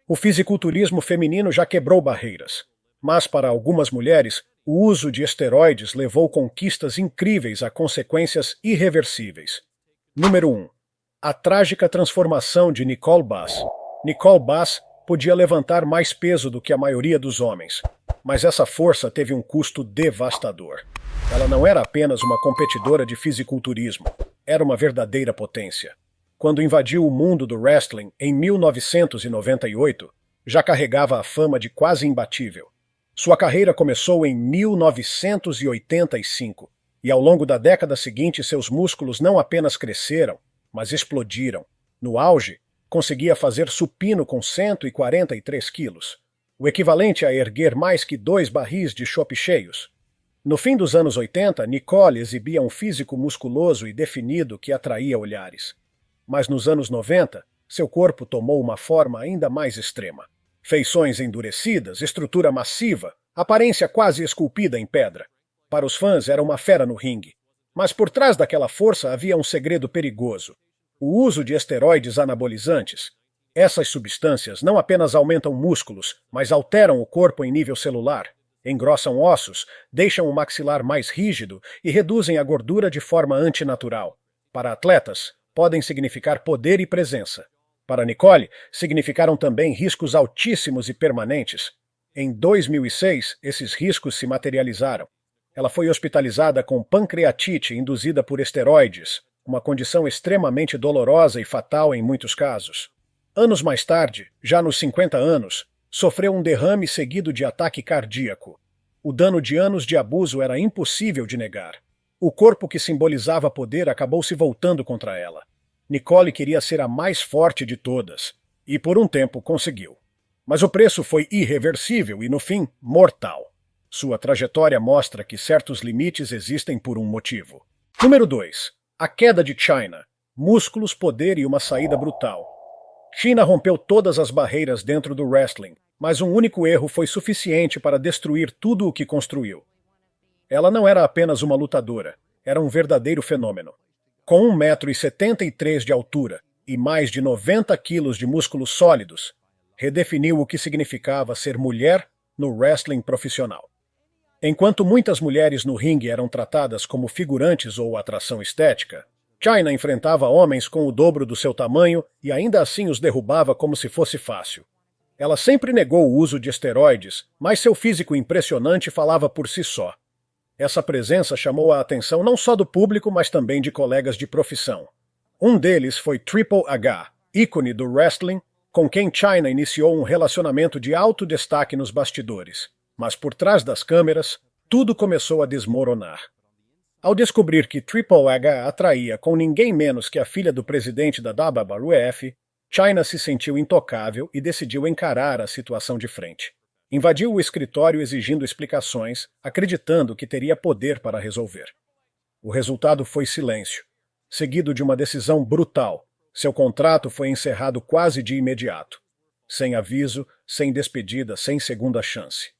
O fisiculturismo feminino já quebrou barreiras, mas para algumas mulheres, o uso de esteroides levou conquistas incríveis a consequências irreversíveis. Número 1. A trágica transformação de Nicole Bass. Nicole Bass podia levantar mais peso do que a maioria dos homens, mas essa força teve um custo devastador. Ela não era apenas uma competidora de fisiculturismo, era uma verdadeira potência. Quando invadiu o mundo do wrestling em 1998, já carregava a fama de quase imbatível. Sua carreira começou em 1985, e ao longo da década seguinte seus músculos não apenas cresceram, mas explodiram. No auge, conseguia fazer supino com 143 quilos, o equivalente a erguer mais que 2 barris de chopp cheios. No fim dos anos 80, Nicole exibia um físico musculoso e definido que atraía olhares. Mas nos anos 90, seu corpo tomou uma forma ainda mais extrema. Feições endurecidas, estrutura massiva, aparência quase esculpida em pedra. Para os fãs era uma fera no ringue. Mas por trás daquela força havia um segredo perigoso: o uso de esteroides anabolizantes. Essas substâncias não apenas aumentam músculos, mas alteram o corpo em nível celular, engrossam ossos, deixam o maxilar mais rígido e reduzem a gordura de forma antinatural. Para atletas, podem significar poder e presença. Para Nicole, significaram também riscos altíssimos e permanentes. Em 2006, esses riscos se materializaram. Ela foi hospitalizada com pancreatite induzida por esteroides, uma condição extremamente dolorosa e fatal em muitos casos. Anos mais tarde, já nos 50 anos, sofreu um derrame seguido de ataque cardíaco. O dano de anos de abuso era impossível de negar. O corpo que simbolizava poder acabou se voltando contra ela. Nicole queria ser a mais forte de todas, e por um tempo conseguiu. Mas o preço foi irreversível e, no fim, mortal. Sua trajetória mostra que certos limites existem por um motivo. Número 2. A queda de Chyna. Músculos, poder e uma saída brutal. Chyna rompeu todas as barreiras dentro do wrestling, mas um único erro foi suficiente para destruir tudo o que construiu. Ela não era apenas uma lutadora, era um verdadeiro fenômeno. Com 1,73 m de altura e mais de 90 quilos de músculos sólidos, redefiniu o que significava ser mulher no wrestling profissional. Enquanto muitas mulheres no ringue eram tratadas como figurantes ou atração estética, Chyna enfrentava homens com o dobro do seu tamanho e ainda assim os derrubava como se fosse fácil. Ela sempre negou o uso de esteroides, mas seu físico impressionante falava por si só. Essa presença chamou a atenção não só do público, mas também de colegas de profissão. Um deles foi Triple H, ícone do wrestling, com quem Chyna iniciou um relacionamento de alto destaque nos bastidores. Mas por trás das câmeras, tudo começou a desmoronar. Ao descobrir que Triple H atraía com ninguém menos que a filha do presidente da WWF, Chyna se sentiu intocável e decidiu encarar a situação de frente. Invadiu o escritório exigindo explicações, acreditando que teria poder para resolver. O resultado foi silêncio, seguido de uma decisão brutal. Seu contrato foi encerrado quase de imediato. Sem aviso, sem despedida, sem segunda chance.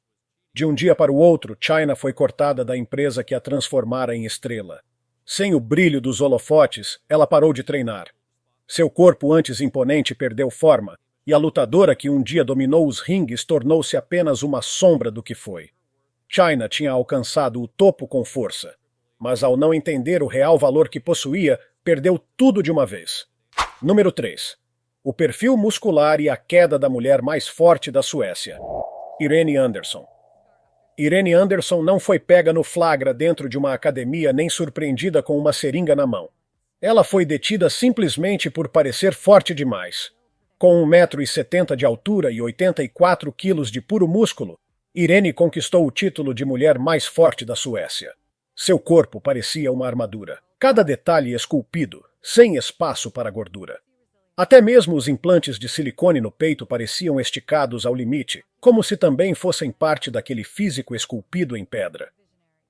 De um dia para o outro, Chyna foi cortada da empresa que a transformara em estrela. Sem o brilho dos holofotes, ela parou de treinar. Seu corpo antes imponente perdeu forma, e a lutadora que um dia dominou os ringues tornou-se apenas uma sombra do que foi. Chyna tinha alcançado o topo com força, mas ao não entender o real valor que possuía, perdeu tudo de uma vez. Número 3. O perfil muscular e a queda da mulher mais forte da Suécia. Irene Anderson. Irene Anderson não foi pega no flagra dentro de uma academia nem surpreendida com uma seringa na mão. Ela foi detida simplesmente por parecer forte demais. Com 1,70 m de altura e 84 quilos de puro músculo, Irene conquistou o título de mulher mais forte da Suécia. Seu corpo parecia uma armadura, cada detalhe esculpido, sem espaço para gordura. Até mesmo os implantes de silicone no peito pareciam esticados ao limite, como se também fossem parte daquele físico esculpido em pedra.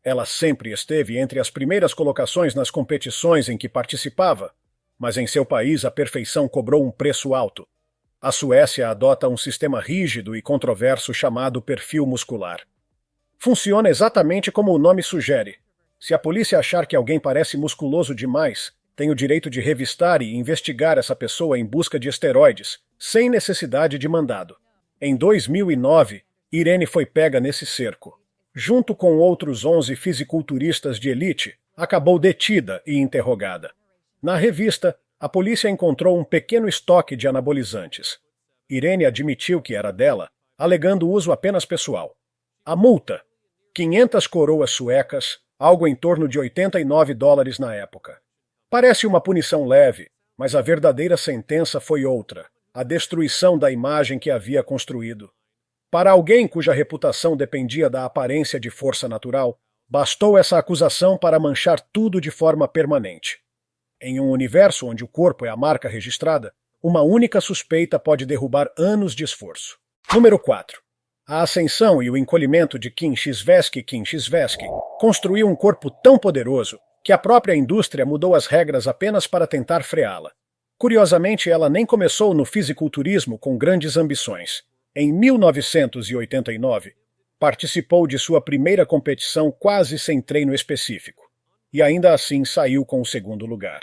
Ela sempre esteve entre as primeiras colocações nas competições em que participava, mas em seu país a perfeição cobrou um preço alto. A Suécia adota um sistema rígido e controverso chamado perfil muscular. Funciona exatamente como o nome sugere. Se a polícia achar que alguém parece musculoso demais, tem o direito de revistar e investigar essa pessoa em busca de esteroides, sem necessidade de mandado. Em 2009, Irene foi pega nesse cerco. Junto com outros 11 fisiculturistas de elite, acabou detida e interrogada. Na revista, a polícia encontrou um pequeno estoque de anabolizantes. Irene admitiu que era dela, alegando uso apenas pessoal. A multa: 500 coroas suecas, algo em torno de $89 na época. Parece uma punição leve, mas a verdadeira sentença foi outra: a destruição da imagem que havia construído. Para alguém cuja reputação dependia da aparência de força natural, bastou essa acusação para manchar tudo de forma permanente. Em um universo onde o corpo é a marca registrada, uma única suspeita pode derrubar anos de esforço. Número 4. A ascensão e o encolhimento de Kim Chizvesky construiu um corpo tão poderoso que a própria indústria mudou as regras apenas para tentar freá-la. Curiosamente, ela nem começou no fisiculturismo com grandes ambições. Em 1989, participou de sua primeira competição quase sem treino específico, e ainda assim saiu com o segundo lugar.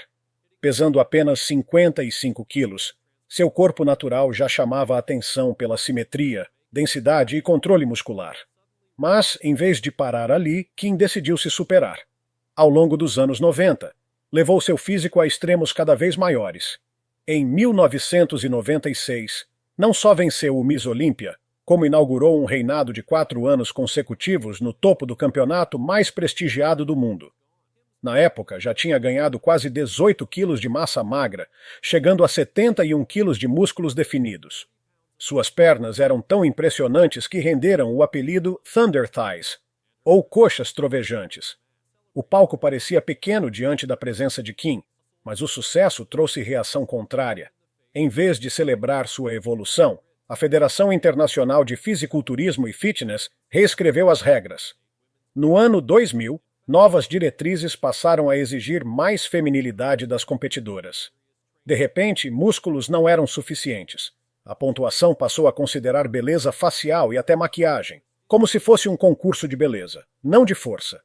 Pesando apenas 55 quilos, seu corpo natural já chamava a atenção pela simetria, densidade e controle muscular. Mas, em vez de parar ali, Kim decidiu se superar. Ao longo dos anos 90, levou seu físico a extremos cada vez maiores. Em 1996, não só venceu o Miss Olímpia, como inaugurou um reinado de 4 anos consecutivos no topo do campeonato mais prestigiado do mundo. Na época, já tinha ganhado quase 18 quilos de massa magra, chegando a 71 quilos de músculos definidos. Suas pernas eram tão impressionantes que renderam o apelido Thunder Thighs, ou coxas trovejantes. O palco parecia pequeno diante da presença de Kim, mas o sucesso trouxe reação contrária. Em vez de celebrar sua evolução, a Federação Internacional de Fisiculturismo e Fitness reescreveu as regras. No ano 2000, novas diretrizes passaram a exigir mais feminilidade das competidoras. De repente, músculos não eram suficientes. A pontuação passou a considerar beleza facial e até maquiagem, como se fosse um concurso de beleza, não de força.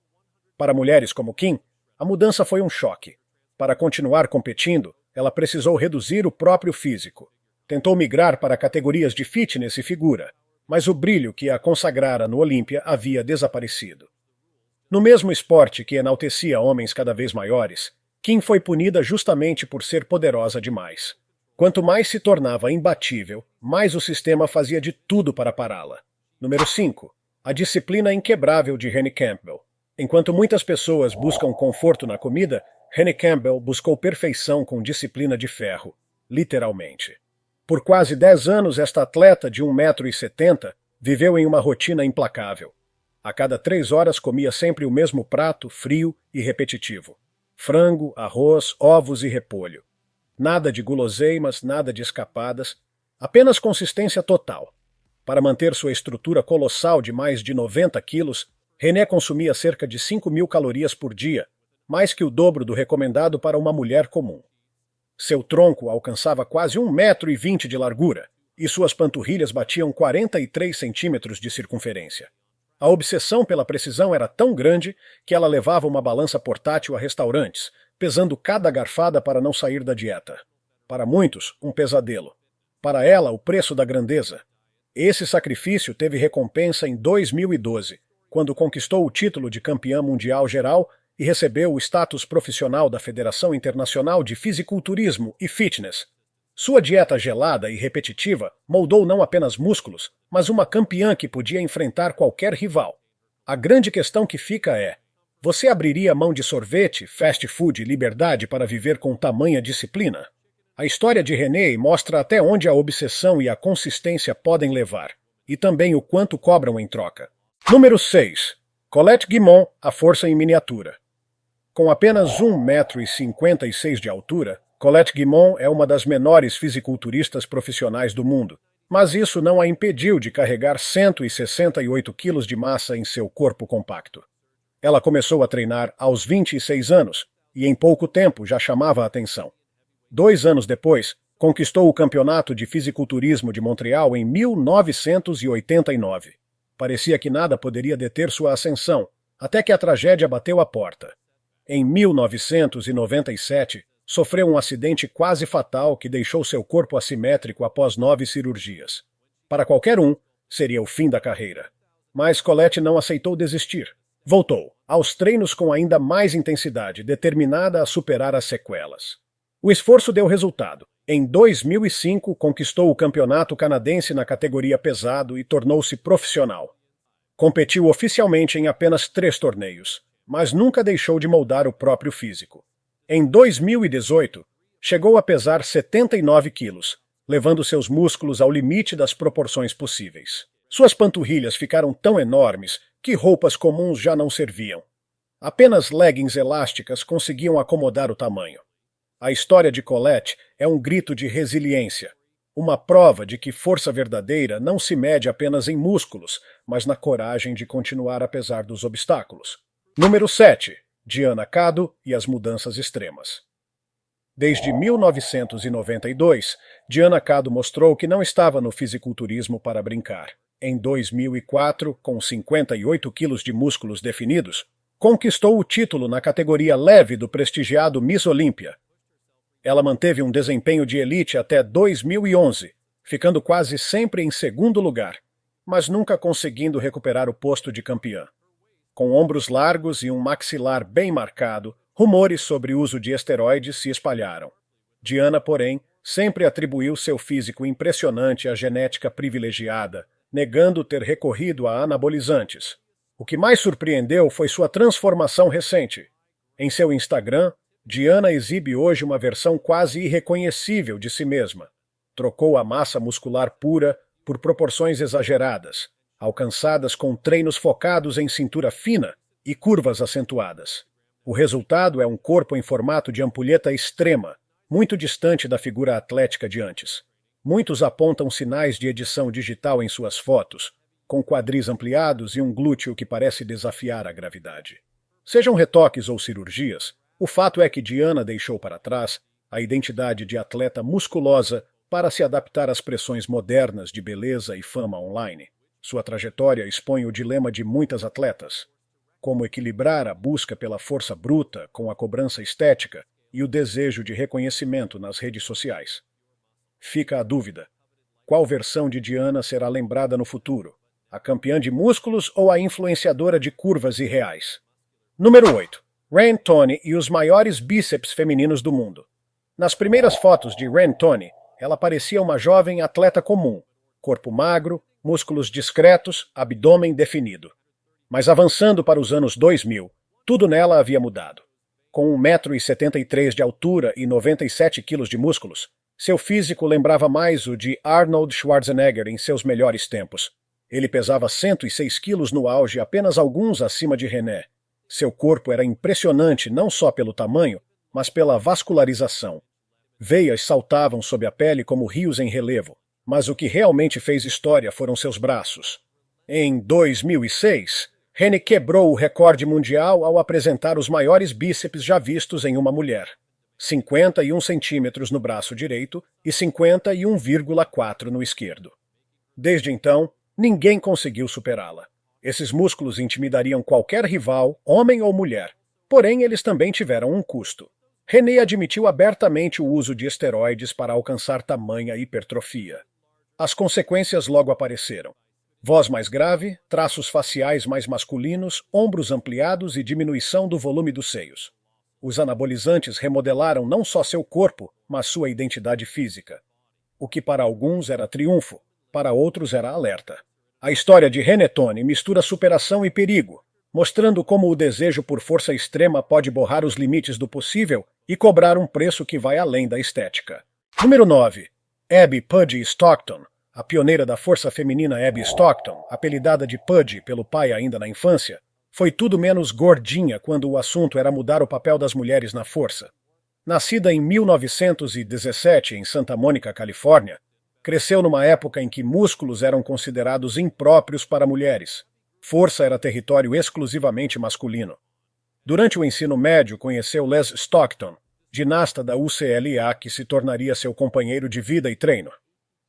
Para mulheres como Kim, a mudança foi um choque. Para continuar competindo, ela precisou reduzir o próprio físico. Tentou migrar para categorias de fitness e figura, mas o brilho que a consagrara no Olímpia havia desaparecido. No mesmo esporte que enaltecia homens cada vez maiores, Kim foi punida justamente por ser poderosa demais. Quanto mais se tornava imbatível, mais o sistema fazia de tudo para pará-la. Número 5. A disciplina inquebrável de Rene Campbell. Enquanto muitas pessoas buscam conforto na comida, Rene Campbell buscou perfeição com disciplina de ferro, literalmente. Por quase 10 anos, esta atleta de 1,70 m viveu em uma rotina implacável. A cada 3 horas comia sempre o mesmo prato, frio e repetitivo. Frango, arroz, ovos e repolho. Nada de guloseimas, nada de escapadas, apenas consistência total. Para manter sua estrutura colossal de mais de 90 quilos, René consumia cerca de 5.000 calorias por dia, mais que o dobro do recomendado para uma mulher comum. Seu tronco alcançava quase 1,20 m de largura, e suas panturrilhas batiam 43 centímetros de circunferência. A obsessão pela precisão era tão grande que ela levava uma balança portátil a restaurantes, pesando cada garfada para não sair da dieta. Para muitos, um pesadelo. Para ela, o preço da grandeza. Esse sacrifício teve recompensa em 2012, quando conquistou o título de campeã mundial geral e recebeu o status profissional da Federação Internacional de Fisiculturismo e Fitness. Sua dieta gelada e repetitiva moldou não apenas músculos, mas uma campeã que podia enfrentar qualquer rival. A grande questão que fica é: você abriria mão de sorvete, fast food e liberdade para viver com tamanha disciplina? A história de René mostra até onde a obsessão e a consistência podem levar, e também o quanto cobram em troca. Número 6. Colette Guimont, a força em miniatura. Com apenas 1,56 m de altura, Colette Guimont é uma das menores fisiculturistas profissionais do mundo, mas isso não a impediu de carregar 168 quilos de massa em seu corpo compacto. Ela começou a treinar aos 26 anos e em pouco tempo já chamava a atenção. 2 anos depois, conquistou o Campeonato de Fisiculturismo de Montreal em 1989. Parecia que nada poderia deter sua ascensão, até que a tragédia bateu à porta. Em 1997, sofreu um acidente quase fatal que deixou seu corpo assimétrico após 9 cirurgias. Para qualquer um, seria o fim da carreira. Mas Colette não aceitou desistir. Voltou, aos treinos com ainda mais intensidade, determinada a superar as sequelas. O esforço deu resultado. Em 2005, conquistou o campeonato canadense na categoria pesado e tornou-se profissional. Competiu oficialmente em apenas 3 torneios, mas nunca deixou de moldar o próprio físico. Em 2018, chegou a pesar 79 quilos, levando seus músculos ao limite das proporções possíveis. Suas panturrilhas ficaram tão enormes que roupas comuns já não serviam. Apenas leggings elásticas conseguiam acomodar o tamanho. A história de Colette é um grito de resiliência, uma prova de que força verdadeira não se mede apenas em músculos, mas na coragem de continuar apesar dos obstáculos. Número 7. Diana Cado e as mudanças extremas. Desde 1992, Diana Cado mostrou que não estava no fisiculturismo para brincar. Em 2004, com 58 quilos de músculos definidos, conquistou o título na categoria leve do prestigiado Miss Olímpia. Ela manteve um desempenho de elite até 2011, ficando quase sempre em segundo lugar, mas nunca conseguindo recuperar o posto de campeã. Com ombros largos e um maxilar bem marcado, rumores sobre o uso de esteroides se espalharam. Diana, porém, sempre atribuiu seu físico impressionante à genética privilegiada, negando ter recorrido a anabolizantes. O que mais surpreendeu foi sua transformação recente. Em seu Instagram, Diana exibe hoje uma versão quase irreconhecível de si mesma. Trocou a massa muscular pura por proporções exageradas, alcançadas com treinos focados em cintura fina e curvas acentuadas. O resultado é um corpo em formato de ampulheta extrema, muito distante da figura atlética de antes. Muitos apontam sinais de edição digital em suas fotos, com quadris ampliados e um glúteo que parece desafiar a gravidade. Sejam retoques ou cirurgias, o fato é que Diana deixou para trás a identidade de atleta musculosa para se adaptar às pressões modernas de beleza e fama online. Sua trajetória expõe o dilema de muitas atletas: como equilibrar a busca pela força bruta com a cobrança estética e o desejo de reconhecimento nas redes sociais. Fica a dúvida: qual versão de Diana será lembrada no futuro? A campeã de músculos ou a influenciadora de curvas irreais? Número 8. Ren Toni e os maiores bíceps femininos do mundo. Nas primeiras fotos de Ren Toni, ela parecia uma jovem atleta comum, corpo magro, músculos discretos, abdômen definido. Mas avançando para os anos 2000, tudo nela havia mudado. Com 1,73 m de altura e 97 kg de músculos, seu físico lembrava mais o de Arnold Schwarzenegger em seus melhores tempos. Ele pesava 106 quilos no auge, apenas alguns acima de René. Seu corpo era impressionante não só pelo tamanho, mas pela vascularização. Veias saltavam sob a pele como rios em relevo, mas o que realmente fez história foram seus braços. Em 2006, René quebrou o recorde mundial ao apresentar os maiores bíceps já vistos em uma mulher. 51 centímetros no braço direito e 51,4 no esquerdo. Desde então, ninguém conseguiu superá-la. Esses músculos intimidariam qualquer rival, homem ou mulher. Porém, eles também tiveram um custo. René admitiu abertamente o uso de esteroides para alcançar tamanha hipertrofia. As consequências logo apareceram. Voz mais grave, traços faciais mais masculinos, ombros ampliados e diminuição do volume dos seios. Os anabolizantes remodelaram não só seu corpo, mas sua identidade física. O que para alguns era triunfo, para outros era alerta. A história de René Toni mistura superação e perigo, mostrando como o desejo por força extrema pode borrar os limites do possível e cobrar um preço que vai além da estética. Número 9. Abby Pudgy Stockton. A pioneira da força feminina Abby Stockton, apelidada de Pudgy pelo pai ainda na infância, foi tudo menos gordinha quando o assunto era mudar o papel das mulheres na força. Nascida em 1917 em Santa Mônica, Califórnia, cresceu numa época em que músculos eram considerados impróprios para mulheres. Força era território exclusivamente masculino. Durante o ensino médio, conheceu Les Stockton, ginasta da UCLA que se tornaria seu companheiro de vida e treino.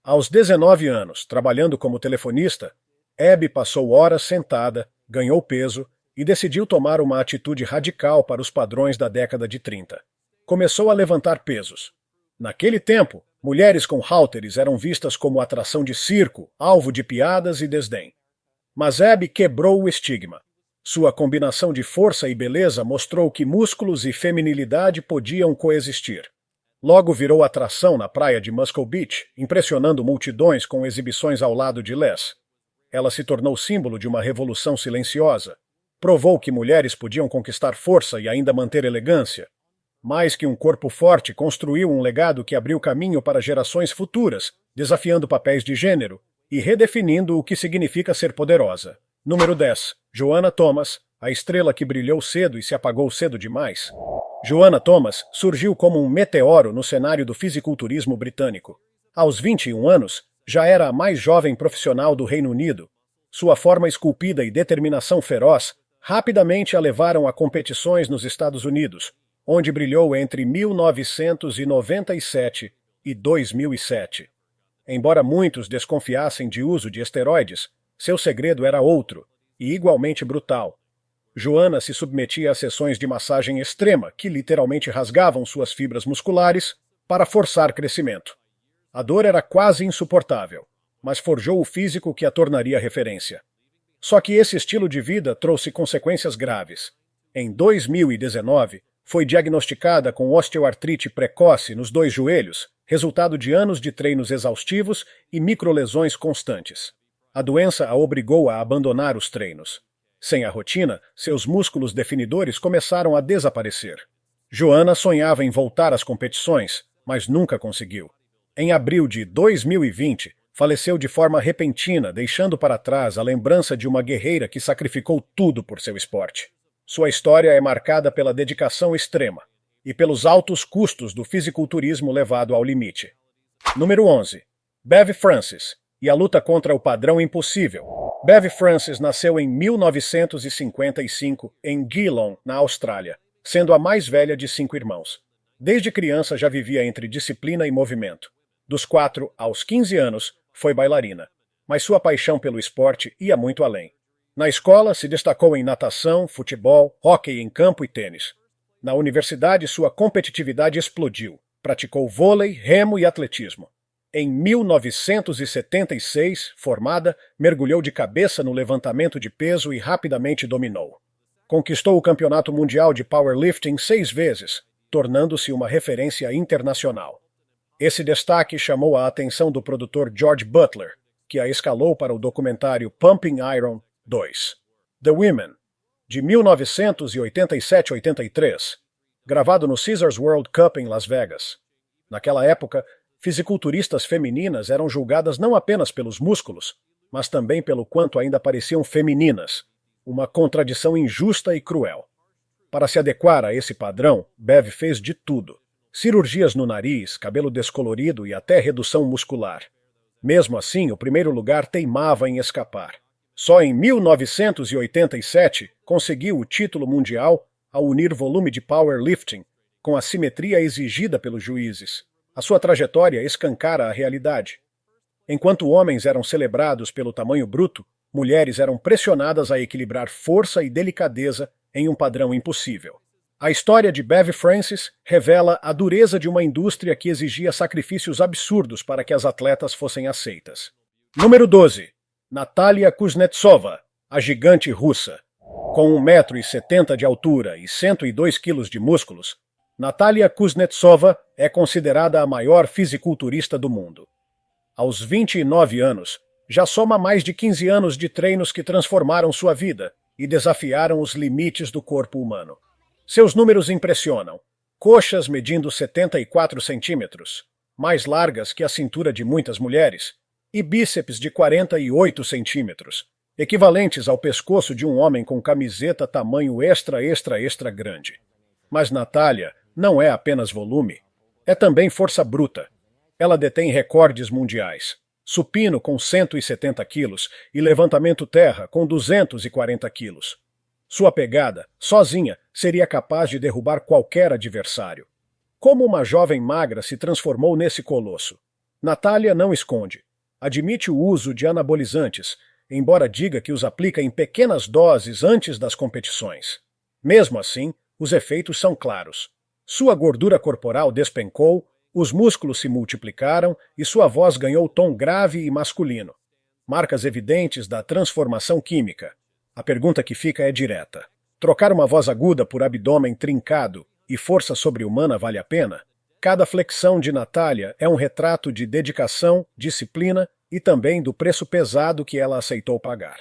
Aos 19 anos, trabalhando como telefonista, Abby passou horas sentada, ganhou peso e decidiu tomar uma atitude radical para os padrões da década de 30. Começou a levantar pesos. Naquele tempo, Mulheres com halteres eram vistas como atração de circo, alvo de piadas e desdém. Mas Abby quebrou o estigma. Sua combinação de força e beleza mostrou que músculos e feminilidade podiam coexistir. Logo virou atração na praia de Muscle Beach, impressionando multidões com exibições ao lado de Les. Ela se tornou símbolo de uma revolução silenciosa. Provou que mulheres podiam conquistar força e ainda manter elegância. Mais que um corpo forte, construiu um legado que abriu caminho para gerações futuras, desafiando papéis de gênero e redefinindo o que significa ser poderosa. Número 10. Joanna Thomas, a estrela que brilhou cedo e se apagou cedo demais. Joanna Thomas surgiu como um meteoro no cenário do fisiculturismo britânico. Aos 21 anos, já era a mais jovem profissional do Reino Unido. Sua forma esculpida e determinação feroz rapidamente a levaram a competições nos Estados Unidos, onde brilhou entre 1997 e 2007. Embora muitos desconfiassem de uso de esteroides, seu segredo era outro, e igualmente brutal. Joanna se submetia a sessões de massagem extrema, que literalmente rasgavam suas fibras musculares, para forçar crescimento. A dor era quase insuportável, mas forjou o físico que a tornaria referência. Só que esse estilo de vida trouxe consequências graves. Em 2019, foi diagnosticada com osteoartrite precoce nos dois joelhos, resultado de anos de treinos exaustivos e microlesões constantes. A doença a obrigou a abandonar os treinos. Sem a rotina, seus músculos definidores começaram a desaparecer. Joanna sonhava em voltar às competições, mas nunca conseguiu. Em abril de 2020, faleceu de forma repentina, deixando para trás a lembrança de uma guerreira que sacrificou tudo por seu esporte. Sua história é marcada pela dedicação extrema e pelos altos custos do fisiculturismo levado ao limite. Número 11. Bev Francis e a luta contra o padrão impossível. Bev Francis nasceu em 1955 em Geelong, na Austrália, sendo a mais velha de 5 irmãos. Desde criança já vivia entre disciplina e movimento. Dos 4 aos 15 anos, foi bailarina, mas sua paixão pelo esporte ia muito além. Na escola, se destacou em natação, futebol, hóquei em campo e tênis. Na universidade, sua competitividade explodiu. Praticou vôlei, remo e atletismo. Em 1976, formada, mergulhou de cabeça no levantamento de peso e rapidamente dominou. Conquistou o Campeonato Mundial de Powerlifting 6 vezes, tornando-se uma referência internacional. Esse destaque chamou a atenção do produtor George Butler, que a escalou para o documentário Pumping Iron 2. The Women, de 1987-83, gravado no Caesars World Cup em Las Vegas. Naquela época, fisiculturistas femininas eram julgadas não apenas pelos músculos, mas também pelo quanto ainda pareciam femininas, uma contradição injusta e cruel. Para se adequar a esse padrão, Bev fez de tudo. Cirurgias no nariz, cabelo descolorido e até redução muscular. Mesmo assim, o primeiro lugar teimava em escapar. Só em 1987 conseguiu o título mundial ao unir volume de powerlifting com a simetria exigida pelos juízes. A sua trajetória escancara a realidade. Enquanto homens eram celebrados pelo tamanho bruto, mulheres eram pressionadas a equilibrar força e delicadeza em um padrão impossível. A história de Bev Francis revela a dureza de uma indústria que exigia sacrifícios absurdos para que as atletas fossem aceitas. Número 12. Natalia Kuznetsova, a gigante russa. Com 1,70 m de altura e 102 kg de músculos, Natalia Kuznetsova é considerada a maior fisiculturista do mundo. Aos 29 anos, já soma mais de 15 anos de treinos que transformaram sua vida e desafiaram os limites do corpo humano. Seus números impressionam. Coxas medindo 74 centímetros, mais largas que a cintura de muitas mulheres, e bíceps de 48 centímetros, equivalentes ao pescoço de um homem com camiseta tamanho extra grande. Mas Natalia não é apenas volume, é também força bruta. Ela detém recordes mundiais. Supino com 170 quilos e levantamento terra com 240 quilos. Sua pegada, sozinha, seria capaz de derrubar qualquer adversário. Como uma jovem magra se transformou nesse colosso? Natalia não esconde. Admite o uso de anabolizantes, embora diga que os aplica em pequenas doses antes das competições. Mesmo assim, os efeitos são claros. Sua gordura corporal despencou Os músculos se multiplicaram e sua voz ganhou tom grave e masculino. Marcas evidentes da transformação química. A pergunta que fica é direta. Trocar uma voz aguda por abdômen trincado e força sobre-humana vale a pena? Cada flexão de Natália é um retrato de dedicação, disciplina e também do preço pesado que ela aceitou pagar.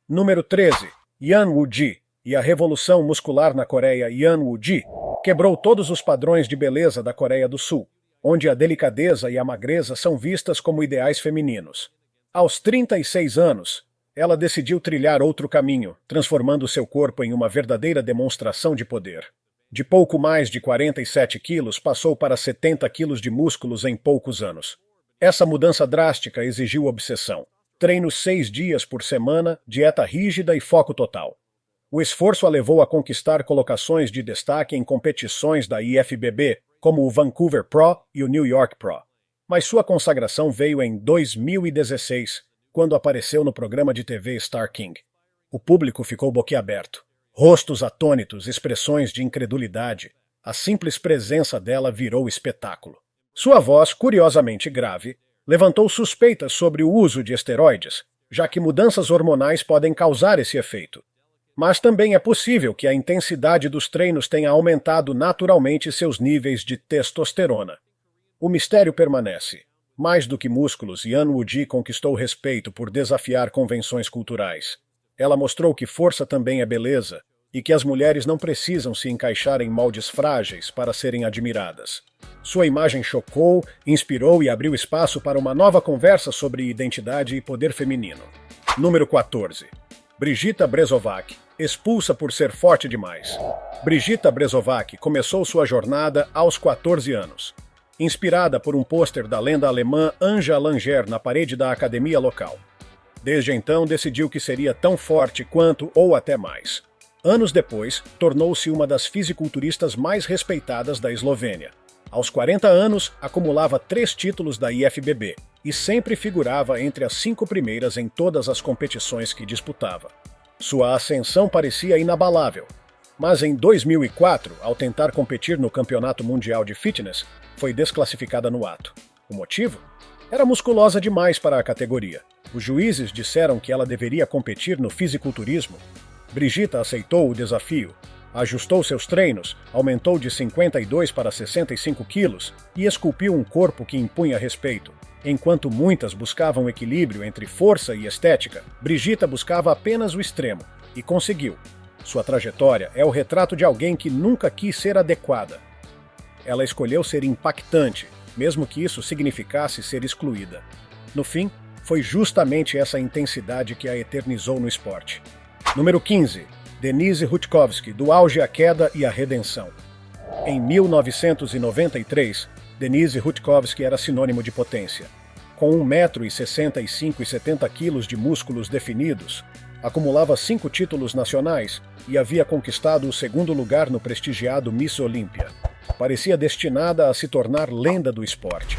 Número 13. Yan Woo-ji e a revolução muscular na Coreia. Yan Woo-ji quebrou todos os padrões de beleza da Coreia do Sul, onde a delicadeza e a magreza são vistas como ideais femininos. Aos 36 anos, ela decidiu trilhar outro caminho, transformando seu corpo em uma verdadeira demonstração de poder. De pouco mais de 47 quilos, passou para 70 quilos de músculos em poucos anos. Essa mudança drástica exigiu obsessão. Treinos 6 dias por semana, dieta rígida e foco total. O esforço a levou a conquistar colocações de destaque em competições da IFBB, como o Vancouver Pro e o New York Pro. Mas sua consagração veio em 2016, quando apareceu no programa de TV Star King. O público ficou boquiaberto. Rostos atônitos, expressões de incredulidade. A simples presença dela virou espetáculo. Sua voz, curiosamente grave, levantou suspeitas sobre o uso de esteroides, já que mudanças hormonais podem causar esse efeito. Mas também é possível que a intensidade dos treinos tenha aumentado naturalmente seus níveis de testosterona. O mistério permanece. Mais do que músculos, Yan Woo-ji conquistou respeito por desafiar convenções culturais. Ela mostrou que força também é beleza e que as mulheres não precisam se encaixar em moldes frágeis para serem admiradas. Sua imagem chocou, inspirou e abriu espaço para uma nova conversa sobre identidade e poder feminino. Número 14. Brigitta Brezovac, expulsa por ser forte demais. Brigitta Brezovac começou sua jornada aos 14 anos. Inspirada por um pôster da lenda alemã Anja Langer na parede da academia local. Desde então, decidiu que seria tão forte quanto ou até mais. Anos depois, tornou-se uma das fisiculturistas mais respeitadas da Eslovênia. Aos 40 anos, acumulava 3 títulos da IFBB e sempre figurava entre as 5 primeiras em todas as competições que disputava. Sua ascensão parecia inabalável, mas em 2004, ao tentar competir no Campeonato Mundial de Fitness, foi desclassificada no ato. O motivo? Era musculosa demais para a categoria. Os juízes disseram que ela deveria competir no fisiculturismo. Brigitta aceitou o desafio, ajustou seus treinos, aumentou de 52 para 65 quilos e esculpiu um corpo que impunha respeito. Enquanto muitas buscavam equilíbrio entre força e estética, Brigitta buscava apenas o extremo, e conseguiu. Sua trajetória é o retrato de alguém que nunca quis ser adequada. Ela escolheu ser impactante, mesmo que isso significasse ser excluída. No fim, foi justamente essa intensidade que a eternizou no esporte. Número 15. Denise Rutkowski, do auge à queda e à redenção. Em 1993, Denise Rutkowski era sinônimo de potência. Com 1,65 m e 70 kg de músculos definidos, acumulava 5 títulos nacionais e havia conquistado o 2º lugar no prestigiado Miss Olímpia. Parecia destinada a se tornar lenda do esporte.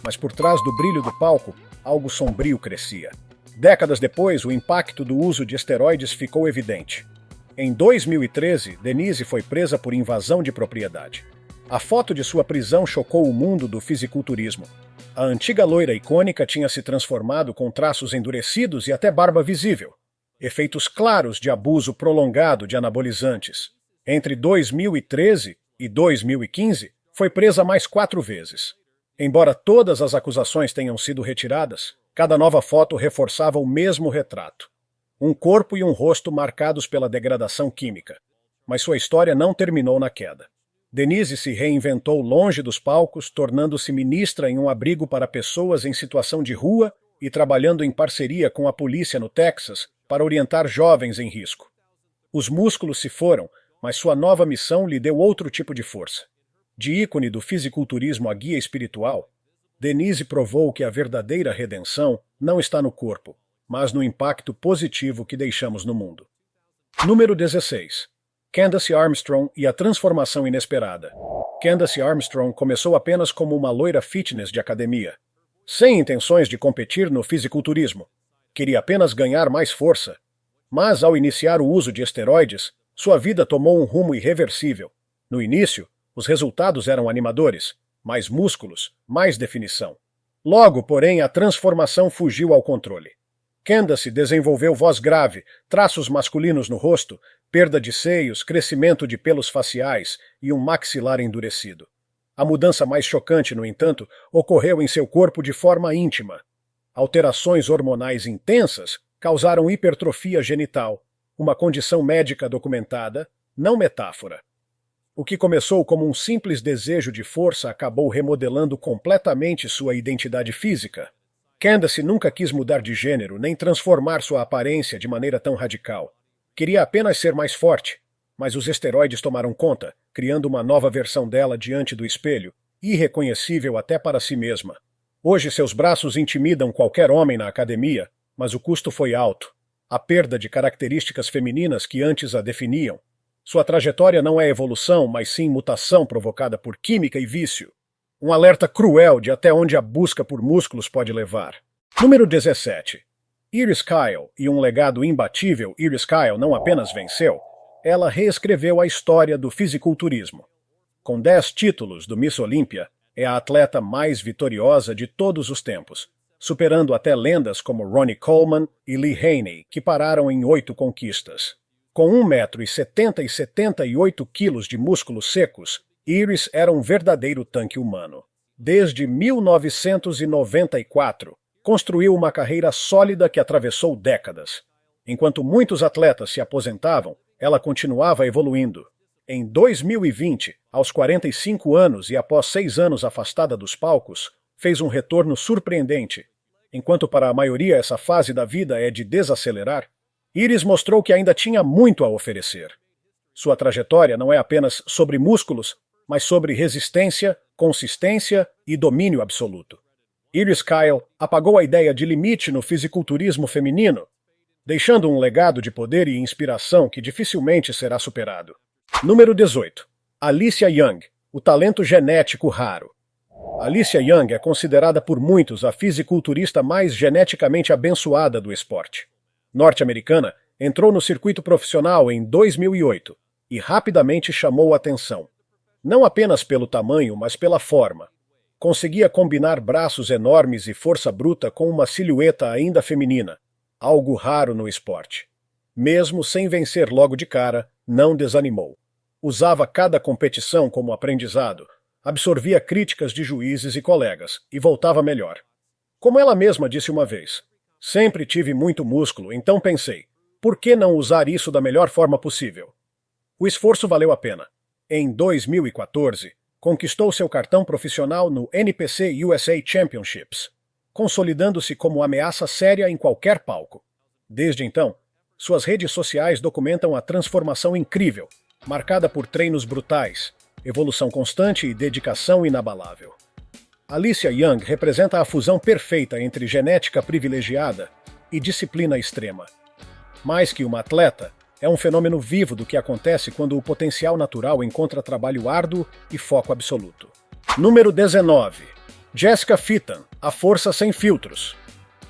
Mas por trás do brilho do palco, algo sombrio crescia. Décadas depois, o impacto do uso de esteroides ficou evidente. Em 2013, Denise foi presa por invasão de propriedade. A foto de sua prisão chocou o mundo do fisiculturismo. A antiga loira icônica tinha se transformado com traços endurecidos e até barba visível. Efeitos claros de abuso prolongado de anabolizantes. Entre 2013 e 2015, foi presa mais 4 vezes. Embora todas as acusações tenham sido retiradas, cada nova foto reforçava o mesmo retrato. Um corpo e um rosto marcados pela degradação química. Mas sua história não terminou na queda. Denise se reinventou longe dos palcos, tornando-se ministra em um abrigo para pessoas em situação de rua e trabalhando em parceria com a polícia no Texas para orientar jovens em risco. Os músculos se foram, mas sua nova missão lhe deu outro tipo de força. De ícone do fisiculturismo a guia espiritual, Denise provou que a verdadeira redenção não está no corpo, mas no impacto positivo que deixamos no mundo. Número 16. Candace Armstrong e a transformação inesperada. Candace Armstrong começou apenas como uma loira fitness de academia, sem intenções de competir no fisiculturismo. Queria apenas ganhar mais força. Mas, ao iniciar o uso de esteroides, sua vida tomou um rumo irreversível. No início, os resultados eram animadores. Mais músculos, mais definição. Logo, porém, a transformação fugiu ao controle. Candace desenvolveu voz grave, traços masculinos no rosto, perda de seios, crescimento de pelos faciais e um maxilar endurecido. A mudança mais chocante, no entanto, ocorreu em seu corpo de forma íntima. Alterações hormonais intensas causaram hipertrofia genital, uma condição médica documentada, não metáfora. O que começou como um simples desejo de força acabou remodelando completamente sua identidade física. Candace nunca quis mudar de gênero nem transformar sua aparência de maneira tão radical. Queria apenas ser mais forte, mas os esteroides tomaram conta, criando uma nova versão dela diante do espelho, irreconhecível até para si mesma. Hoje seus braços intimidam qualquer homem na academia, mas o custo foi alto. A perda de características femininas que antes a definiam. Sua trajetória não é evolução, mas sim mutação provocada por química e vício. Um alerta cruel de até onde a busca por músculos pode levar. Número 17. Iris Kyle, e um legado imbatível, Iris Kyle não apenas venceu, ela reescreveu a história do fisiculturismo. Com 10 títulos do Miss Olímpia, é a atleta mais vitoriosa de todos os tempos, superando até lendas como Ronnie Coleman e Lee Haney, que pararam em 8 conquistas. Com 1,70 m e 78 kg de músculos secos, Iris era um verdadeiro tanque humano. Desde 1994, construiu uma carreira sólida que atravessou décadas. Enquanto muitos atletas se aposentavam, ela continuava evoluindo. Em 2020, aos 45 anos e após 6 anos afastada dos palcos, fez um retorno surpreendente. Enquanto para a maioria essa fase da vida é de desacelerar, Iris mostrou que ainda tinha muito a oferecer. Sua trajetória não é apenas sobre músculos, mas sobre resistência, consistência e domínio absoluto. Iris Kyle apagou a ideia de limite no fisiculturismo feminino, deixando um legado de poder e inspiração que dificilmente será superado. Número 18. Alicia Young, o talento genético raro. Alicia Young é considerada por muitos a fisiculturista mais geneticamente abençoada do esporte. Norte-americana, entrou no circuito profissional em 2008 e rapidamente chamou a atenção. Não apenas pelo tamanho, mas pela forma. Conseguia combinar braços enormes e força bruta com uma silhueta ainda feminina, algo raro no esporte. Mesmo sem vencer logo de cara, não desanimou. Usava cada competição como aprendizado, absorvia críticas de juízes e colegas e voltava melhor. Como ela mesma disse uma vez, sempre tive muito músculo, então pensei, por que não usar isso da melhor forma possível? O esforço valeu a pena. Em 2014, conquistou seu cartão profissional no NPC USA Championships, consolidando-se como ameaça séria em qualquer palco. Desde então, suas redes sociais documentam a transformação incrível, marcada por treinos brutais, evolução constante e dedicação inabalável. Alicia Young representa a fusão perfeita entre genética privilegiada e disciplina extrema. Mais que uma atleta, é um fenômeno vivo do que acontece quando o potencial natural encontra trabalho árduo e foco absoluto. Número 19. Jessica Fitton, a força sem filtros.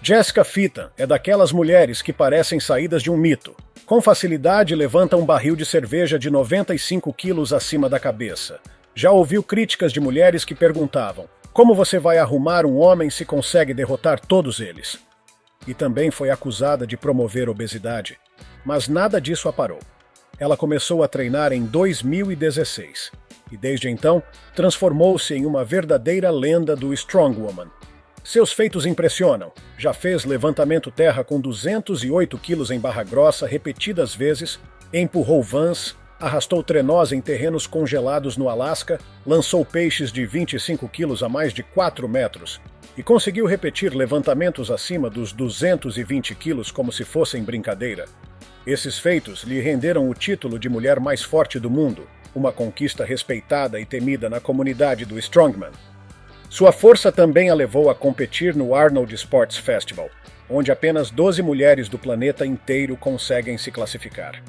Jessica Fitton é daquelas mulheres que parecem saídas de um mito. Com facilidade levanta um barril de cerveja de 95 quilos acima da cabeça. Já ouviu críticas de mulheres que perguntavam: como você vai arrumar um homem se consegue derrotar todos eles? E também foi acusada de promover obesidade. Mas nada disso a parou. Ela começou a treinar em 2016 e desde então transformou-se em uma verdadeira lenda do Strongwoman. Seus feitos impressionam. Já fez levantamento terra com 208 quilos em barra grossa repetidas vezes, empurrou vans, arrastou trenós em terrenos congelados no Alasca, lançou peixes de 25 quilos a mais de 4 metros e conseguiu repetir levantamentos acima dos 220 quilos como se fossem brincadeira. Esses feitos lhe renderam o título de mulher mais forte do mundo, uma conquista respeitada e temida na comunidade do Strongman. Sua força também a levou a competir no Arnold Sports Festival, onde apenas 12 mulheres do planeta inteiro conseguem se classificar.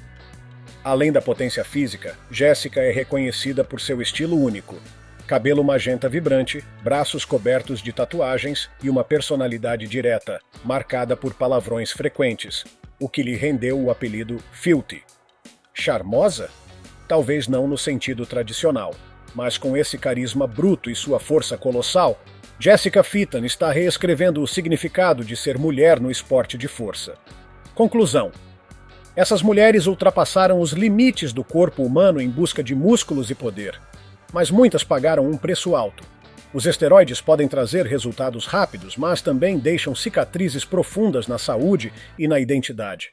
Além da potência física, Jessica é reconhecida por seu estilo único. Cabelo magenta vibrante, braços cobertos de tatuagens e uma personalidade direta, marcada por palavrões frequentes, o que lhe rendeu o apelido Filthy. Charmosa? Talvez não no sentido tradicional, Mas com esse carisma bruto e sua força colossal, Jessica Fitton está reescrevendo o significado de ser mulher no esporte de força. Conclusão: essas mulheres ultrapassaram os limites do corpo humano em busca de músculos e poder, mas muitas pagaram um preço alto. Os esteroides podem trazer resultados rápidos, mas também deixam cicatrizes profundas na saúde e na identidade.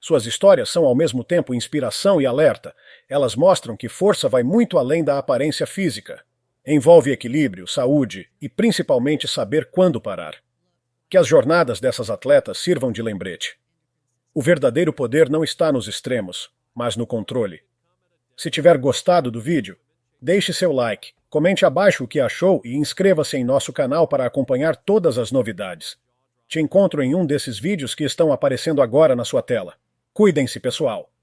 Suas histórias são ao mesmo tempo inspiração e alerta. Elas mostram que força vai muito além da aparência física. Envolve equilíbrio, saúde e principalmente saber quando parar. Que as jornadas dessas atletas sirvam de lembrete. O verdadeiro poder não está nos extremos, mas no controle. Se tiver gostado do vídeo, deixe seu like, comente abaixo o que achou e inscreva-se em nosso canal para acompanhar todas as novidades. Te encontro em um desses vídeos que estão aparecendo agora na sua tela. Cuidem-se, pessoal!